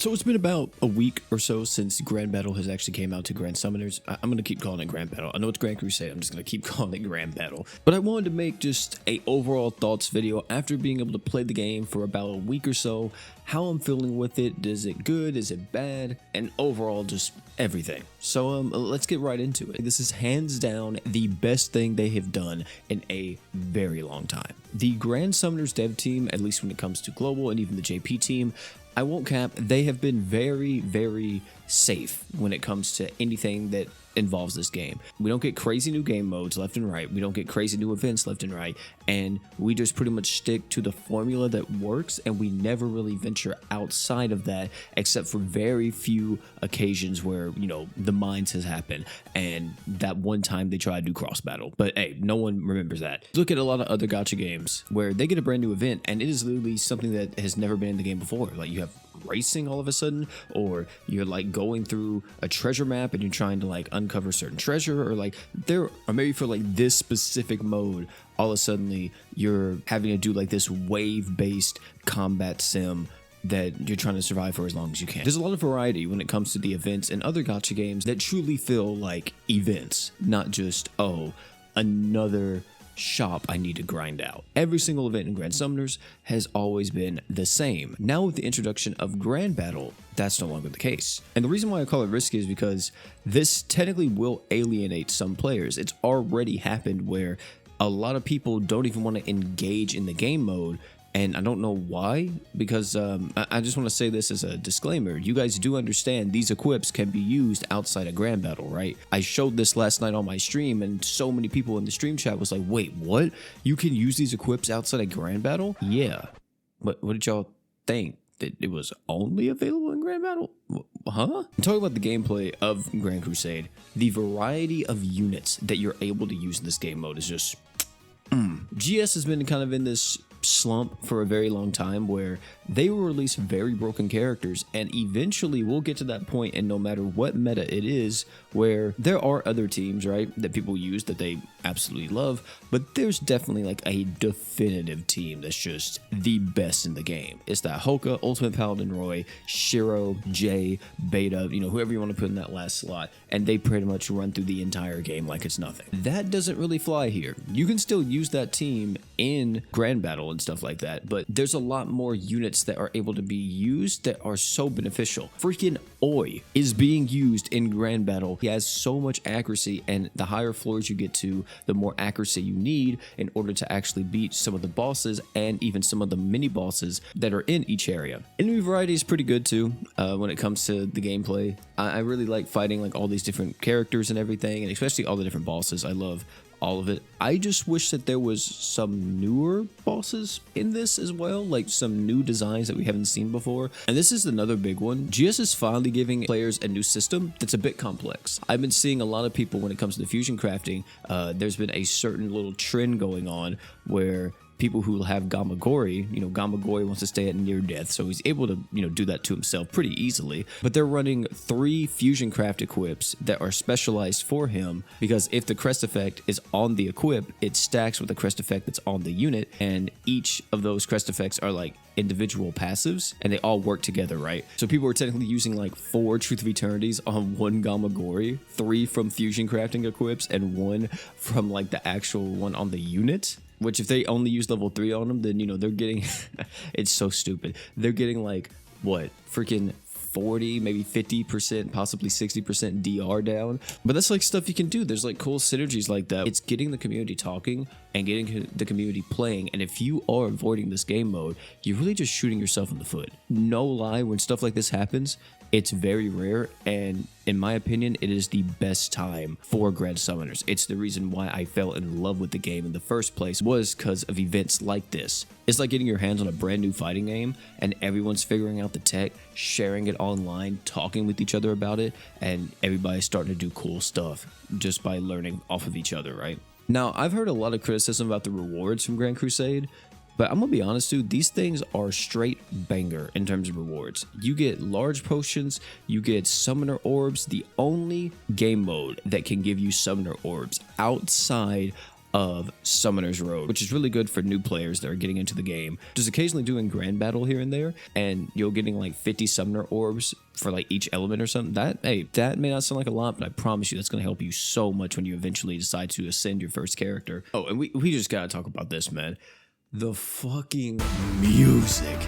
So it's been about a week or so since Grand Battle has actually came out to Grand Summoners. I'm going to keep calling it Grand Battle. I know it's Grand Crusade. I'm just going to keep calling it Grand Battle. But I wanted to make just a overall thoughts video after being able to play the game for about a week or so. How I'm feeling with it. Is it good? Is it bad? And overall, just everything. So let's get right into it. This is hands down the best thing they have done in a very long time. The Grand Summoners dev team, at least when it comes to global and even the JP team, I won't cap, they have been very, very safe when it comes to anything that involves this game. We don't get crazy new game modes left and right. We don't get crazy new events left and right. And we just pretty much stick to the formula that works, and we never really venture outside of that except for very few occasions where, you know, the mines has happened and that one time they tried to do cross battle. But hey, no one remembers that. Look at a lot of other gacha games where they get a brand new event and it is literally something that has never been in the game before. Like you have racing all of a sudden, or you're like going through a treasure map and you're trying to like uncover certain treasure, or like or maybe for like this specific mode, all of a sudden you're having to do like this wave-based combat sim that you're trying to survive for as long as you can. There's a lot of variety when it comes to the events and other gacha games that truly feel like events, not just, oh, another shop I need to grind out. Every single event in Grand Summoners has always been the same. Now with the introduction of Grand Battle, that's no longer the case. And the reason why I call it risky is because this technically will alienate some players. It's already happened where a lot of people don't even want to engage in the game mode. And I don't know why, because I just want to say this as a disclaimer. You guys do understand these equips can be used outside of Grand Battle, right? I showed this last night on my stream, and so many people in the stream chat was like, wait, what? You can use these equips outside of Grand Battle? Yeah. What did y'all think? That it was only available in Grand Battle? Huh? Talking about the gameplay of Grand Crusade, the variety of units that you're able to use in this game mode is just... GS has been kind of in this slump for a very long time where they will release very broken characters, and eventually we'll get to that point, and no matter what meta it is, where there are other teams, right, that people use that they absolutely love, but there's definitely like a definitive team that's just the best in the game. It's that Hoka, Ultimate Paladin Roy, Shiro, Jay, Beta, you know, whoever you want to put in that last slot, and they pretty much run through the entire game like it's nothing. That doesn't really fly here. You can still use that team in Grand Battle and stuff like that, but there's a lot more units that are able to be used that are so beneficial. Freaking Oi is being used in Grand Battle. He has so much accuracy, and the higher floors you get to, the more accuracy you need in order to actually beat some of the bosses and even some of the mini bosses that are in each area. Enemy variety is pretty good too when it comes to the gameplay. I really like fighting like all these different characters and everything, and especially all the different bosses. I love all of it. I just wish that there was some newer bosses in this as well, like some new designs that we haven't seen before. And this is another big one. GS is finally giving players a new system that's a bit complex. I've been seeing a lot of people when it comes to the fusion crafting, there's been a certain little trend going on where people who have Gamagori, you know, Gamagori wants to stay at near death, so he's able to, you know, do that to himself pretty easily. But they're running 3 fusion craft equips that are specialized for him, because if the crest effect is on the equip, it stacks with the crest effect that's on the unit, and each of those crest effects are like individual passives, and they all work together, right? So people are technically using like 4 Truth of Eternities on one Gamagori, 3 from fusion crafting equips, and 1 from like the actual one on the unit. Which if they only use level 3 on them, then, you know, they're getting, it's so stupid. They're getting like, what, freaking 40, maybe 50%, possibly 60% DR down. But that's like stuff you can do. There's like cool synergies like that. It's getting the community talking and getting the community playing. And if you are avoiding this game mode, you're really just shooting yourself in the foot. No lie, when stuff like this happens, it's very rare, and in my opinion, it is the best time for Grand Summoners. It's the reason why I fell in love with the game in the first place, was because of events like this. It's like getting your hands on a brand new fighting game, and everyone's figuring out the tech, sharing it online, talking with each other about it, and everybody's starting to do cool stuff just by learning off of each other, right? Now, I've heard a lot of criticism about the rewards from Grand Crusade, but I'm gonna be honest, dude, these things are straight banger in terms of rewards. You get large potions, you get summoner orbs. The only game mode that can give you summoner orbs outside of Summoner's Road, which is really good for new players that are getting into the game. Just occasionally doing grand battle here and there, and you're getting like 50 summoner orbs for like each element or something. That may not sound like a lot, but I promise you that's going to help you so much when you eventually decide to ascend your first character. Oh, and we just gotta talk about this, man. The fucking music.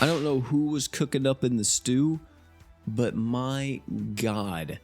I don't know who was cooking up in the stew, but my God,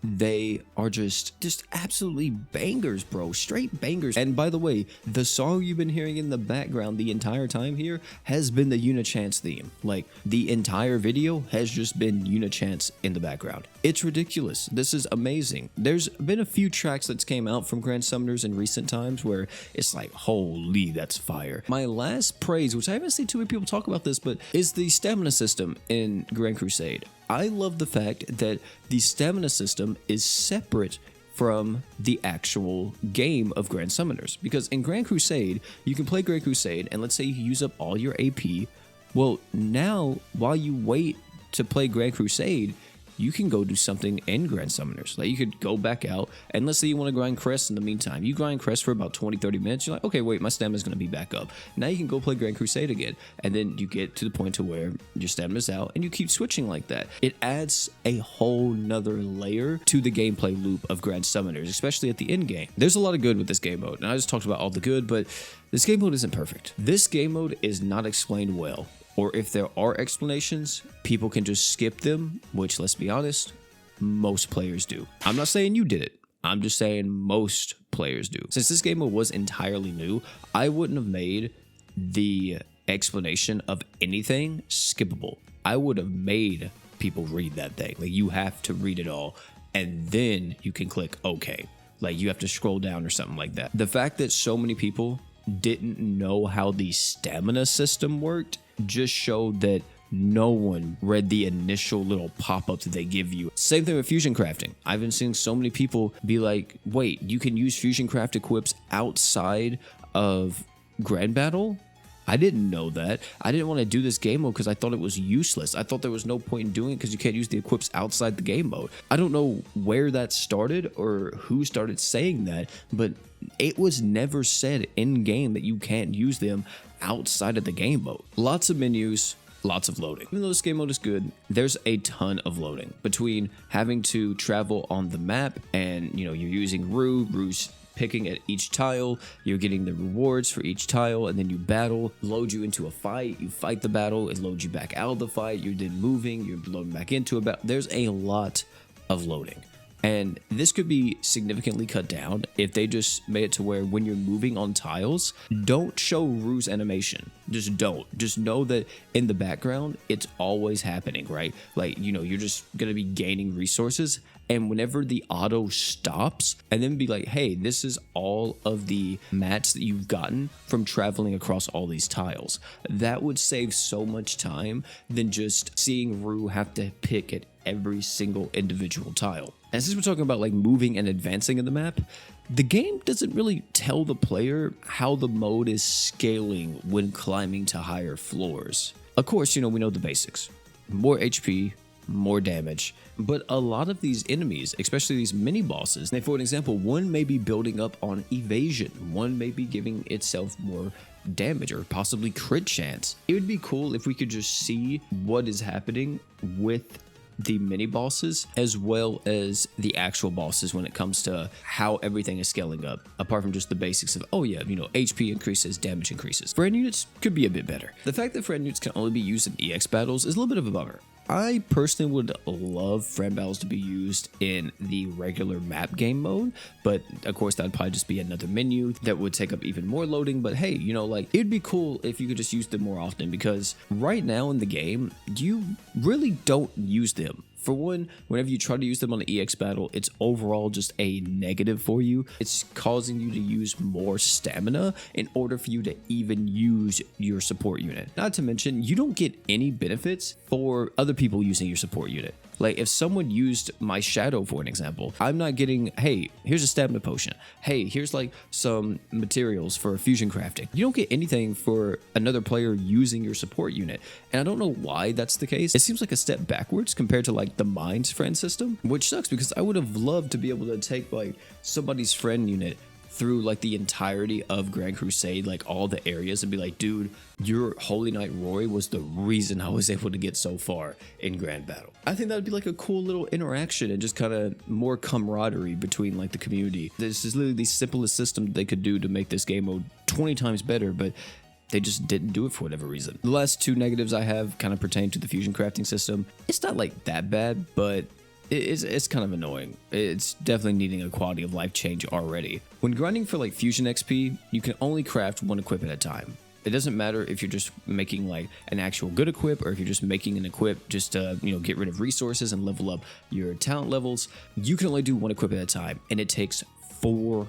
they are just absolutely bangers, bro. Straight bangers. And by the way, the song you've been hearing in the background the entire time here has been the Unichance theme. Like, the entire video has just been Unichance in the background. It's ridiculous. This is amazing. There's been a few tracks that's came out from Grand Summoners in recent times where it's like, holy, that's fire. My last praise, which I haven't seen too many people talk about this, but is the stamina system in Grand Crusade. I love the fact that the stamina system is separate from the actual game of Grand Summoners. Because in Grand Crusade, you can play Grand Crusade, and let's say you use up all your AP. Well, now, while you wait to play Grand Crusade, you can go do something in Grand Summoners. Like, you could go back out, and let's say you want to grind Crest in the meantime. You grind Crest for about 20-30 minutes. You're like, okay, wait, my stamina's going to be back up. Now you can go play Grand Crusade again. And then you get to the point to where your stamina's out, and you keep switching like that. It adds a whole nother layer to the gameplay loop of Grand Summoners, especially at the end game. There's a lot of good with this game mode. And I just talked about all the good, but this game mode isn't perfect. This game mode is not explained well. Or if there are explanations, people can just skip them, which, let's be honest, most players do. I'm not saying you did it. I'm just saying most players do. Since this game mode was entirely new, I wouldn't have made the explanation of anything skippable. I would have made people read that thing. Like, you have to read it all, and then you can click OK. Like, you have to scroll down or something like that. The fact that so many people didn't know how the stamina system worked just showed that no one read the initial little pop-up that they give you. Same thing with fusion crafting. I've been seeing so many people be like, wait, you can use fusion craft equips outside of Grand Battle? I didn't know that. I didn't want to do this game mode because I thought it was useless. I thought there was no point in doing it because you can't use the equips outside the game mode. I don't know where that started or who started saying that, but it was never said in game that you can't use them outside of the game mode. Lots of menus, lots of loading. Even though this game mode is good, there's a ton of loading between having to travel on the map and, you know, you're using Rue's picking at each tile, you're getting the rewards for each tile, and then you battle, load you into a fight, you fight the battle, it loads you back out of the fight, you're then moving, you're loading back into a battle. There's a lot of loading. And this could be significantly cut down if they just made it to where when you're moving on tiles, don't show Rue's animation. Just don't. Just know that in the background, it's always happening, right? Like, you know, you're just going to be gaining resources. And whenever the auto stops, and then be like, hey, this is all of the mats that you've gotten from traveling across all these tiles. That would save so much time than just seeing Rue have to pick at every single individual tile. And since we're talking about like moving and advancing in the map, the game doesn't really tell the player how the mode is scaling when climbing to higher floors. Of course, you know, we know the basics. More HP, more damage, but a lot of these enemies, especially these mini bosses, for an example, one may be building up on evasion, one may be giving itself more damage or possibly crit chance. It would be cool if we could just see what is happening with the mini bosses as well as the actual bosses when it comes to how everything is scaling up, apart from just the basics of, oh yeah, you know, HP increases, damage increases. Friend units could be a bit better. The fact that friend units can only be used in EX battles is a little bit of a bummer. I personally would love friend battles to be used in the regular map game mode, but of course that'd probably just be another menu that would take up even more loading. But hey, you know, like, it'd be cool if you could just use them more often, because right now in the game, you really don't use them. For one, whenever you try to use them on the EX battle, it's overall just a negative for you. It's causing you to use more stamina in order for you to even use your support unit. Not to mention, you don't get any benefits for other people using your support unit. Like if someone used my shadow for an example, I'm not getting, hey, here's a stamina potion. Hey, here's like some materials for fusion crafting. You don't get anything for another player using your support unit. And I don't know why that's the case. It seems like a step backwards compared to like the Mind's friend system, which sucks because I would have loved to be able to take like somebody's friend unit through like the entirety of Grand Crusade, like all the areas, and be like, dude, your Holy Knight Roy was the reason I was able to get so far in Grand Battle. I think that would be like a cool little interaction and just kind of more camaraderie between like the community. This is literally the simplest system they could do to make this game mode 20 times better, but they just didn't do it for whatever reason. The last two negatives I have kind of pertain to the fusion crafting system. It's not like that bad, but it's kind of annoying. It's definitely needing a quality of life change already. When grinding for like fusion XP, you can only craft one equip at a time. It doesn't matter if you're just making like an actual good equip or if you're just making an equip just to, get rid of resources and level up your talent levels. You can only do one equip at a time, and it takes forever.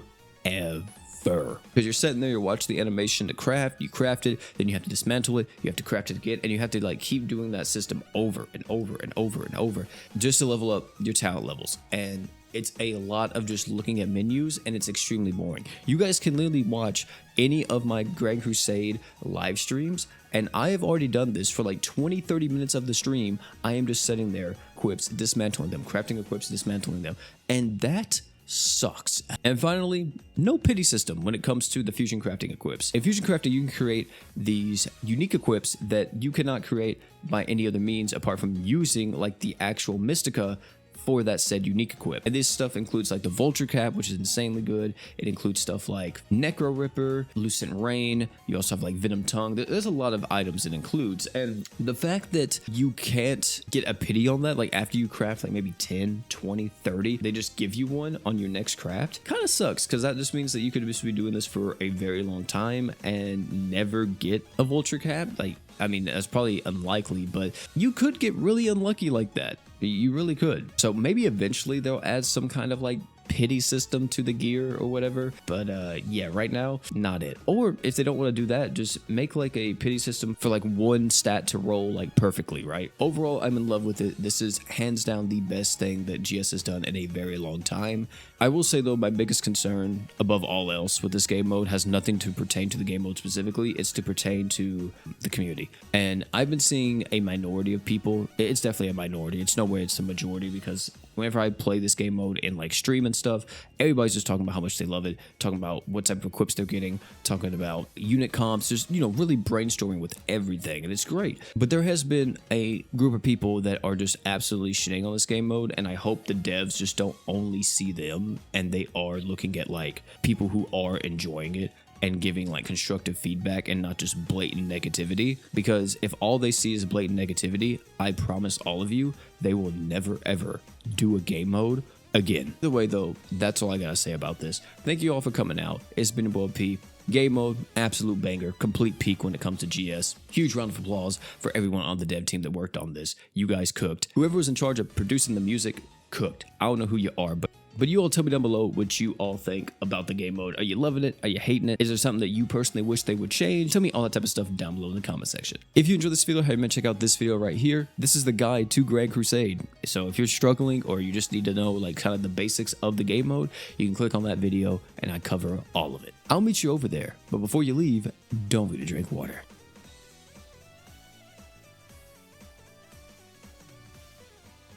Because you're sitting there, you're watching the animation to craft, you craft it, then you have to dismantle it, you have to craft it again, and you have to like keep doing that system over and over and over and over just to level up your talent levels. And it's a lot of just looking at menus, and it's extremely boring. You guys can literally watch any of my Grand Crusade live streams, and I have already done this for like 20-30 minutes of the stream. I am just sitting there, equips, dismantling them, crafting equips, dismantling them, and that sucks. And finally, no pity system when it comes to the fusion crafting equips. In fusion crafting, you can create these unique equips that you cannot create by any other means apart from using like the actual Mystica for that said unique equip. And this stuff includes like the Vulture Cap, which is insanely good. It includes stuff like Necro Ripper, Lucent Rain. You also have like Venom Tongue. There's a lot of items it includes. And the fact that you can't get a pity on that, like after you craft like maybe 10, 20, 30, they just give you one on your next craft, kind of sucks, because that just means that you could just be doing this for a very long time and never get a Vulture Cap. Like, I mean, that's probably unlikely, but you could get really unlucky like that. You really could. So maybe eventually they'll add some kind of like pity system to the gear or whatever, but yeah, right now not it. Or if they don't want to do that, just make like a pity system for like one stat to roll like perfectly, right? Overall, I'm in love with it. This is hands down the best thing that GS has done in a very long time. I will say though, my biggest concern above all else with this game mode has nothing to pertain to the game mode specifically. It's to pertain to the community. And I've been seeing a minority of people. It's definitely a minority. It's no way it's the majority, because whenever I play this game mode in like stream and stuff, everybody's just talking about how much they love it, talking about what type of equips they're getting, talking about unit comps, just, really brainstorming with everything, and it's great. But there has been a group of people that are just absolutely shitting on this game mode, and I hope the devs just don't only see them and they are looking at like people who are enjoying it and giving like constructive feedback and not just blatant negativity. Because if all they see is blatant negativity, I promise all of you, they will never ever do a game mode again. Either way though, that's all I gotta say about this. Thank you all for coming out. It's been your boy P. Game mode, absolute banger, complete peak when it comes to GS. Huge round of applause for everyone on the dev team that worked on this. You guys cooked. Whoever was in charge of producing the music cooked. I don't know who you are, but you all tell me down below what you all think about the game mode. Are you loving it? Are you hating it? Is there something that you personally wish they would change? Tell me all that type of stuff down below in the comment section. If you enjoyed this video, hey man, check out this video right here. This is the guide to Grand Crusade. So if you're struggling or you just need to know like kind of the basics of the game mode, you can click on that video and I cover all of it. I'll meet you over there. But before you leave, don't forget to drink water.